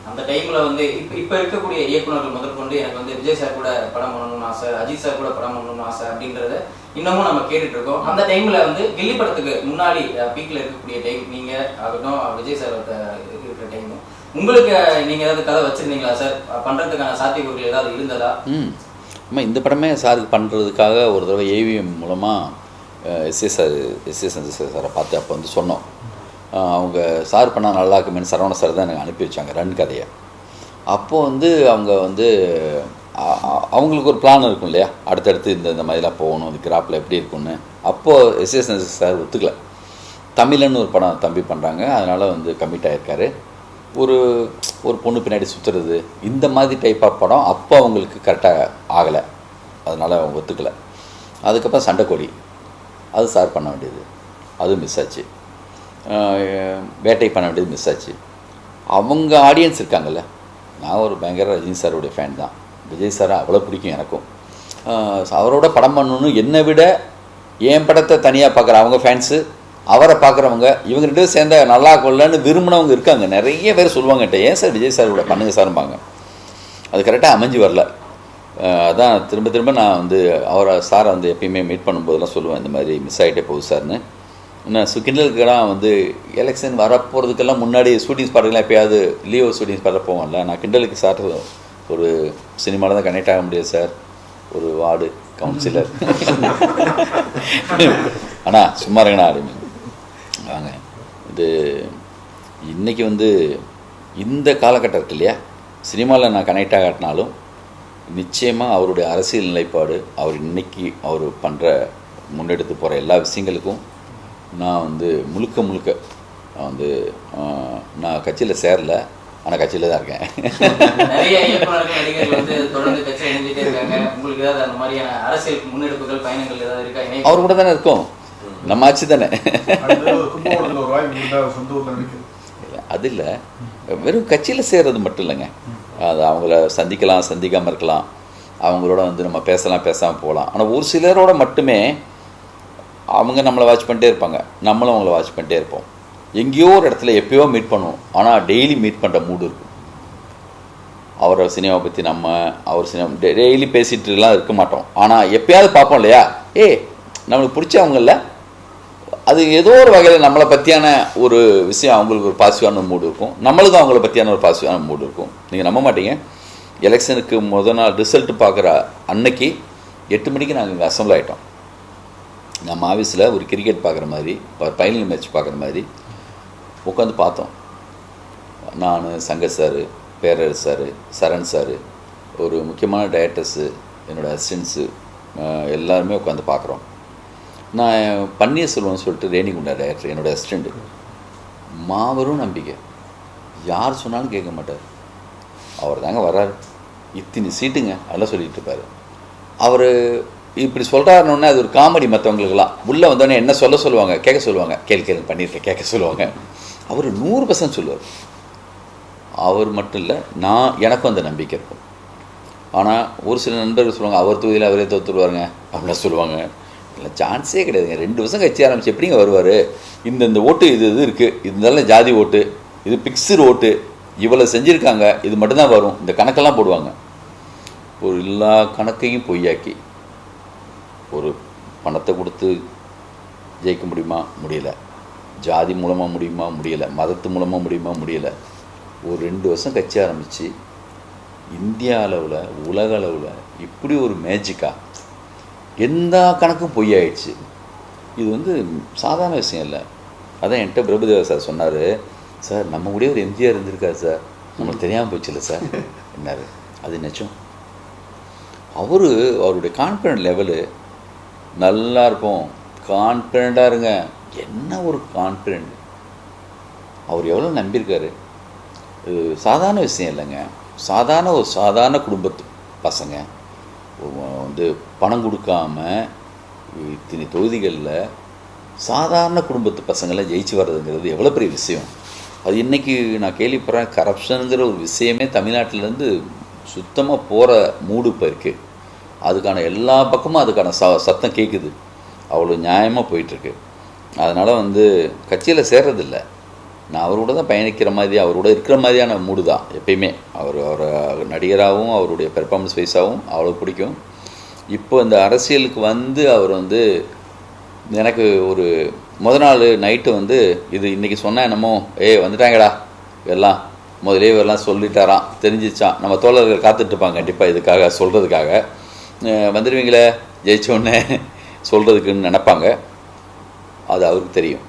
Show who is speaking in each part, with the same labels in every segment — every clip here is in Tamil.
Speaker 1: அந்த டைம்ல வந்து இப்ப இருக்கக்கூடிய இயக்குநர்கள் முதற்கொண்டு எனக்கு வந்து விஜய் சார் கூட படம் பண்ணணும்னு ஆசை, அஜித் சார் கூட படம் பண்ணணும்னு ஆசை அப்படின்றத இன்னமும் நம்ம கேட்டுட்டு இருக்கோம். அந்த டைம்ல வந்து கில்லி படத்துக்கு முன்னாடி பீக்ல இருக்கக்கூடிய டைம் நீங்க ஆகட்டும், விஜய் சார் இருக்கிற டைம், உங்களுக்கு நீங்க ஏதாவது கதை வச்சிருந்தீங்களா சார்? பண்றதுக்கான சாத்தியக்கூறுகள் ஏதாவது இருந்ததா?
Speaker 2: இந்த படமே சாருக்கு பண்ணுறதுக்காக ஒரு தடவை ஏவிஎம் மூலமாக எஸ்ஏ சந்திரசேகர் சாரை பார்த்து அப்போ வந்து சொன்னோம். அவங்க சார் பண்ணால் நல்லா இருக்குமேனு சரவண சார் தான் எனக்கு அனுப்பி வச்சாங்க ரன் கதையை. அப்போது வந்து அவங்க வந்து அவங்களுக்கு ஒரு பிளான் இருக்கும் இல்லையா, அடுத்தடுத்து இந்த மாதிரிலாம் போகணும், இது கிராப்பில் எப்படி இருக்குன்னு. அப்போது எஸ்ஏ சந்திரசேகர் சார் ஒத்துக்கலை. தமிழன்னு ஒரு படம் தம்பி பண்ணுறாங்க, அதனால் வந்து கமிட் ஆகிருக்காரு. ஒரு பொண்ணு பின்னாடி சுற்றுறது இந்த மாதிரி டைப் ஆஃப் படம் அப்போ அவங்களுக்கு கரெக்டாக ஆகலை, அதனால் அவங்க ஒத்துக்கலை. அதுக்கப்புறம் சண்டைக்கோடி அது சார் பண்ண வேண்டியது, அதுவும் மிஸ் ஆச்சு. வேட்டை பண்ண வேண்டியது மிஸ் ஆச்சு. அவங்க ஆடியன்ஸ் இருக்காங்கல்ல, நான் ஒரு பயங்கர ரஜினி சாருடைய ஃபேன் தான், விஜய் சாரை அவ்வளோ பிடிக்கும் எனக்கும். அவரோட படம் பண்ணணுன்னு என்னை விட என் படத்தை தனியாக பார்க்குற அவங்க ஃபேன்ஸு, அவரை பார்க்குறவங்க, இவங்க ரெண்டு பேரும் சேர்ந்த நல்லா கொள்ளன்னு விரும்பினவங்க இருக்காங்க. நிறைய பேர் சொல்லுவாங்ககிட்ட, ஏன் சார் விஜய் சார் கூட பண்ணுங்க சார்பாங்க. அது கரெக்டாக அமைஞ்சு வரல. அதான் திரும்ப திரும்ப நான் வந்து அவரை சாரை வந்து எப்பயுமே மீட் பண்ணும்போதெல்லாம் சொல்லுவேன், இந்த மாதிரி மிஸ் ஆகிட்டே போகுது சார்னு. நான் கிண்டலுக்கெல்லாம் வந்து எலெக்ஷன் வரப்போகிறதுக்கெல்லாம் முன்னாடி ஷூட்டிங் ஸ்பாட்டுக்கெல்லாம் எப்போயாவது லீவ் ஷூட்டிங் ஸ்பாட்டில் போவோம்ல, நான் கிண்டலுக்கு சார் ஒரு சினிமாவில் தான் கனெக்ட் ஆக முடியாது சார், ஒரு வார்டு கவுன்சிலர் ஆனால் சும்மா இருங்கண்ணா அப்படின்னு வாங்க. இது இன்றைக்கி வந்து இந்த காலகட்டத்தில் இல்லையா, சினிமாவில் நான் கனெக்ட் ஆகாட்டினாலும் நிச்சயமாக அவருடைய அரசியல் நிலைப்பாடு, அவர் இன்றைக்கி அவர் பண்ணுற முன்னெடுத்து போகிற எல்லா விஷயங்களுக்கும் நான் வந்து முழுக்க நான் வந்து நான் கட்சியில் சேரல, ஆனால் கட்சியில் தான் இருக்கேன்.
Speaker 1: நிறைய இயக்குநர்கள் நடிகர்கள் வந்து தொடர்ந்து கட்சியில் இணைஞ்சிட்டே இருக்காங்க. உங்களுக்கு ஏதாவது அந்த மாதிரியான அரசியல் முன்னெடுப்புகள் பயணங்கள் ஏதாவது இருக்கா?
Speaker 2: அவர் கூட தானே இருக்கோம், நம்ம ஆட்சி தானே. அது இல்லை, வெறும் கட்சியில் சேர்றது மட்டும் இல்லைங்க, அது அவங்கள சந்திக்கலாம், சந்திக்காமல் இருக்கலாம், அவங்களோட வந்து நம்ம பேசாமல் போகலாம். ஆனால் ஒரு சிலரோட மட்டுமே அவங்க நம்மளை வாட்ச் பண்ணிட்டே இருப்பாங்க, நம்மளும் அவங்கள வாட்ச் பண்ணிட்டே இருப்போம். எங்கேயோ ஒரு இடத்துல எப்பயோ மீட் பண்ணுவோம், ஆனால் டெய்லி மீட் பண்ணுற மூடு இருக்கும். அவரை சினிமாவை பற்றி அவர் சினிமா டெய்லி பேசிகிட்டுலாம் இருக்க மாட்டோம், ஆனால் எப்பயாவது பார்ப்போம் இல்லையா, நம்மளுக்கு பிடிச்சவங்கள அது ஏதோ ஒரு வகையில் நம்மளை பற்றியான ஒரு விஷயம், அவங்களுக்கு ஒரு பாசிட்டிவான மூடு இருக்கும், நம்மளுக்கும் அவங்கள பற்றியான ஒரு பாசிட்டிவான மூடு இருக்கும். நீங்கள் நம்ப மாட்டீங்க, எலெக்ஷனுக்கு முதல் நாள் ரிசல்ட் பார்க்குற அன்னைக்கு 8 மணிக்கு நாங்கள் இங்கே அசம்பிள் ஆகிட்டோம். நம்ம ஆஃபீஸில் ஒரு கிரிக்கெட் பார்க்குற மாதிரி, ஒரு ஃபைனல் மேட்ச் பார்க்குற மாதிரி உட்காந்து பார்த்தோம். நான், சங்கர் சார், பேரரசு சார், சரண் சார், ஒரு முக்கியமான டைரக்டர்ஸு, என்னோடய அசிஸ்டன்ஸு எல்லாருமே உட்காந்து பார்க்குறோம். நான் பன்னீர்செல்வம்னு சொல்லிட்டு ரேணிகுண்டா டைரக்டர், என்னோடய அசிஸ்டண்ட்டு, மாபெரும் நம்பிக்கை, யார் சொன்னாலும் கேட்க மாட்டார். அவர் தாங்க வர்றாரு, இத்தனை சீட்டுங்க அதெல்லாம் சொல்லிகிட்டு இருப்பார். அவர் இப்படி சொல்கிறாருன்னொன்னே அது ஒரு காமெடி. மற்றவங்களுக்கெல்லாம் உள்ளே வந்தோடனே என்ன சொல்லுவாங்க, கேட்க சொல்லுவாங்க, கேள்வி பண்ணியிருக்கேன் கேட்க சொல்லுவாங்க. அவர் 100% சொல்லுவார். அவர் மட்டும் இல்லை, எனக்கும் அந்த நம்பிக்கை இருக்கும். ஆனால் ஒரு சில நண்பர்கள் சொல்லுவாங்க, அவர் தொகுதியில் அவரே தோற்றுருவாருங்க அப்படிலாம் சொல்லுவாங்க. இல்லை, சான்ஸே கிடையாதுங்க. 2 வருஷம் கட்சி ஆரம்பிச்சு எப்படிங்க வருவார்? இந்த ஓட்டு இது இருக்குது, இதனால ஜாதி ஓட்டு, இது பிக்ஸ்டு ஓட்டு, இவ்வளோ செஞ்சுருக்காங்க, இது மட்டும்தான் வரும், இந்த கணக்கெல்லாம் போடுவாங்க. ஒரு எல்லா கணக்கையும் பொய்யாக்கி ஒரு பணத்தை கொடுத்து ஜெயிக்க முடியுமா? முடியலை. ஜாதி மூலமாக முடியுமா? முடியலை. மதத்து மூலமாக முடியுமா? முடியலை. ஒரு 2 வருஷம் கட்சி ஆரம்பித்து இந்தியா அளவில், உலக அளவில் இப்படி ஒரு மேஜிக்காக எந்த கணக்கும் பொய்யாயிடுச்சு. இது வந்து சாதாரண விஷயம் இல்லை. அதான் என்கிட்ட பிரபுதேவா சார் சொன்னார், சார் நம்ம கூட ஒரு எம்ஜிஆர் இருந்திருக்காரு சார், நம்மளுக்கு தெரியாமல் போச்சுல்ல சார் என்னார். அது நிச்சயம். அவருடைய கான்ஃபிடென்ட் லெவலு நல்லா இருப்போம். கான்ஃபிடெண்ட்டாக இருங்க. என்ன ஒரு கான்ஃபிடென்ட், அவர் எவ்வளோ நம்பியிருக்காரு. இது சாதாரண விஷயம் இல்லைங்க. சாதாரண குடும்பத்து பசங்க வந்து பணம் கொடுக்காம இத்தனை தொகுதிகளில் சாதாரண குடும்பத்து பசங்களாம் ஜெயிச்சு வர்றதுங்கிறது எவ்வளோ பெரிய விஷயம். அது இன்றைக்கி நான் கேள்விப்படுறேன், கரப்ஷனுங்கிற ஒரு விஷயமே தமிழ்நாட்டிலேருந்து சுத்தமாக போகிற மூடு இப்போ இருக்குது. அதுக்கான எல்லா பக்கமும் அதுக்கான சத்தம் கேட்குது. அவ்வளோ நியாயமாக போயிட்டுருக்கு. அதனால் வந்து கட்சியில் சேர்றதில்லை, நான் அவரோட தான் பயணிக்கிற மாதிரி, அவரோட இருக்கிற மாதிரியான மூடு தான் எப்பயுமே. அவரை நடிகராகவும் அவருடைய பெர்ஃபார்மன்ஸ் வைஸாகவும் அவ்வளோ பிடிக்கும். இப்போ இந்த அரசியலுக்கு வந்து அவர் வந்து எனக்கு ஒரு நாள் நைட்டு வந்து இது இன்றைக்கி சொன்னால் என்னமோ வந்துட்டாங்கடா எல்லாம் முதலே இவரெல்லாம் சொல்லிட்டாராம், தெரிஞ்சிச்சான், நம்ம தோழர்கள் காத்துட்ருப்பாங்க கண்டிப்பாக இதுக்காக சொல்கிறதுக்காக, வந்துடுவீங்களே ஜெயிச்சோடனே சொல்கிறதுக்குன்னு நினப்பாங்க. அது அவருக்கு தெரியும்.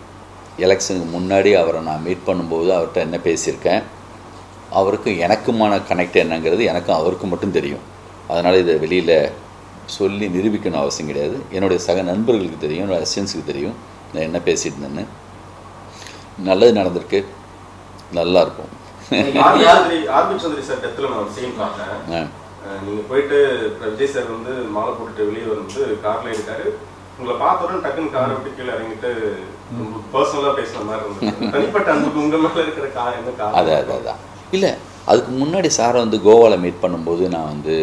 Speaker 2: எலெக்ஷனுக்கு முன்னாடி அவரை நான் மீட் பண்ணும்போது அவர்கிட்ட என்ன பேசியிருக்கேன், அவருக்கு எனக்குமான கனெக்ட் என்னங்கிறது எனக்கும் அவருக்கும் மட்டும் தெரியும். அதனால் இதை வெளியில் சொல்லி நிரூபிக்கணும் அவசியம் கிடையாது. என்னுடைய சக நண்பர்களுக்கு தெரியும், என்னோடய அசிஸ்டன்ஸுக்கு தெரியும் நான் என்ன பேசிட்டு இருந்தேன்னு. நல்லது நடந்திருக்கு, நல்லா இருக்கும்.
Speaker 3: சந்திரி சார் டெத்தில் நான் சீன் பார்த்தேன். நீங்கள் போயிட்டு விஜய் சார் வந்து மாலை போட்டுட்டு வெளியே வந்து காரில் இருக்காரு, உங்களை பார்த்தோன்னு டக்குன்னு காரை விட்டு கீழே இறங்கிட்டு பர்சனலாக பேசுகிற மாதிரி இருந்தது. தனிப்பட்ட அன்புக்கு உங்கள் மேலே இருக்கிற என்ன காரணம்?
Speaker 2: அதான் இல்லை, அதுக்கு முன்னாடி சாரை வந்து கோவாவில் மீட் பண்ணும்போது நான் வந்து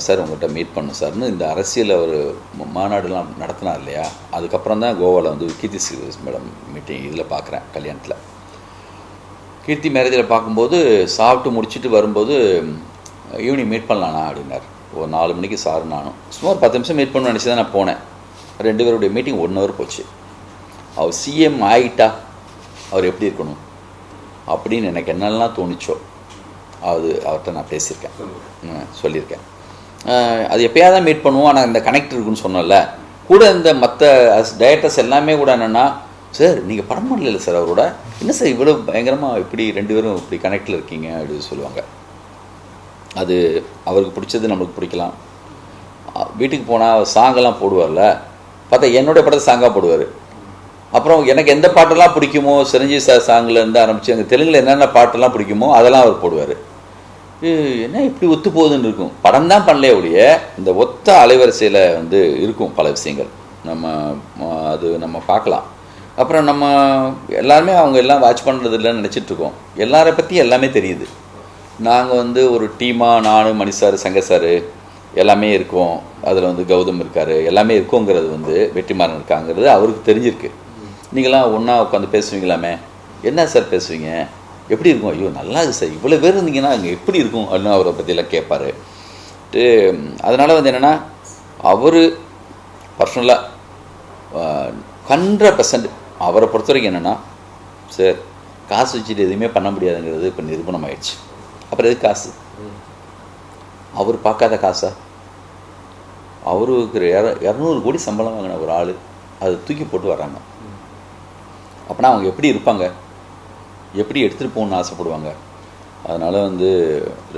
Speaker 2: சார் உங்கள்கிட்ட மீட் பண்ணணும் சார்னு இந்த அரசியல் ஒரு மாநாடுலாம் நடத்தினார் இல்லையா, அதுக்கப்புறம் தான் கோவாவில் வந்து கீர்த்தி சுரேஷ் மேடம் மீட்டிங் இதில் பார்க்குறேன், கல்யாணத்தில் கீர்த்தி மேரேஜில் பார்க்கும்போது சாப்பிட்டு முடிச்சுட்டு வரும்போது ஈவினிங் மீட் பண்ணலாண்ணா அப்படின்னார். ஒரு 4 மணிக்கு சார் நானும் சும்மா ஒரு 10 நிமிஷம் மீட் பண்ணணும்னு நினச்சி தான் நான் போனேன். 2 பேருடைய மீட்டிங் 1 ஹவர் போச்சு. அவர் சிஎம் ஆகிட்டா அவர் எப்படி இருக்கணும் அப்படின்னு எனக்கு என்னெல்லாம் தோணிச்சோ அது அவர்கிட்ட நான் பேசியிருக்கேன், சொல்லியிருக்கேன். அது எப்போயாவது தான் மீட் பண்ணுவோம், ஆனால் இந்த கனெக்ட் இருக்குன்னு சொன்னோம்ல கூட. இந்த மற்ற டைரக்டர்ஸ் எல்லாமே கூட என்னென்னா, சார் நீங்கள் படம் பண்ணல சார் அவரோட, என்ன சார் இவ்வளோ பயங்கரமாக இப்படி 2 பேரும் இப்படி கனெக்டில் இருக்கீங்க அப்படின்னு சொல்லுவாங்க. அது அவருக்கு பிடிச்சது நம்மளுக்கு பிடிக்கலாம். வீட்டுக்கு போனால் சாங்கெல்லாம் போடுவார்ல, பார்த்தா என்னுடைய படத்தை சாங்காக போடுவார். அப்புறம் எனக்கு எந்த பாட்டெல்லாம் பிடிக்குமோ, சிரஞ்சீவி சார் சாங்கில் இருந்து ஆரம்பித்து அங்கே தெலுங்கில் என்னென்ன பாட்டெல்லாம் பிடிக்குமோ அதெல்லாம் அவர் போடுவார். என்ன இப்படி ஒத்து போகுதுன்னு இருக்கும். படம் தான் பண்ணலையே ஒழிய இந்த ஒத்த அலைவரிசையில் வந்து இருக்கும் பல விஷயங்கள், அது நம்ம பார்க்கலாம். அப்புறம் நம்ம எல்லாருமே அவங்க எல்லாம் வாட்ச் பண்ணுறது இல்லைன்னு நினச்சிட்ருக்கோம். எல்லாரை பற்றி எல்லாமே தெரியுது. நாங்கள் வந்து ஒரு டீமாக நானும் மணி சார், சங்கர் சார் எல்லாமே இருக்கோம். அதில் வந்து கௌதம் இருக்கார், எல்லாமே இருக்கோங்கிறது வந்து வெற்றிமாறன் இருக்காங்கிறது அவருக்கு தெரிஞ்சிருக்கு. நீங்களாம் ஒன்றா உட்காந்து பேசுவீங்களாமே, என்ன சார் பேசுவீங்க, எப்படி இருக்கும், ஐயோ நல்லா இருக்குது சார், இவ்வளோ பேர் இருந்தீங்கன்னா அங்கே எப்படி இருக்கும் அப்படின்னு அவரை பற்றியெல்லாம் கேட்பார். அதனால் வந்து என்னென்னா அவர் பர்சனலாக 100% அவரை பொறுத்த வரைக்கும் என்னென்னா, சார் காசு வச்சுட்டு எதுவுமே பண்ண முடியாதுங்கிறது இப்போ நிரூபணம் ஆயிடுச்சு. அப்புறம் எது காசு, அவர் பார்க்காத காசா? அவருக்கு 200 கோடி சம்பளம் வாங்கின ஒரு ஆள் அதை தூக்கி போட்டு வர்றாங்க. அப்படின்னா அவங்க எப்படி இருப்பாங்க, எப்படி எடுத்துகிட்டு போகணுன்னு ஆசைப்படுவாங்க. அதனால் வந்து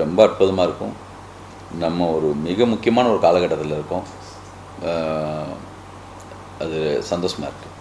Speaker 2: ரொம்ப அற்புதமாக இருக்கும். நம்ம ஒரு மிக முக்கியமான ஒரு காலகட்டத்தில் இருக்கோம். அது சந்தோஷமாக இருக்குது.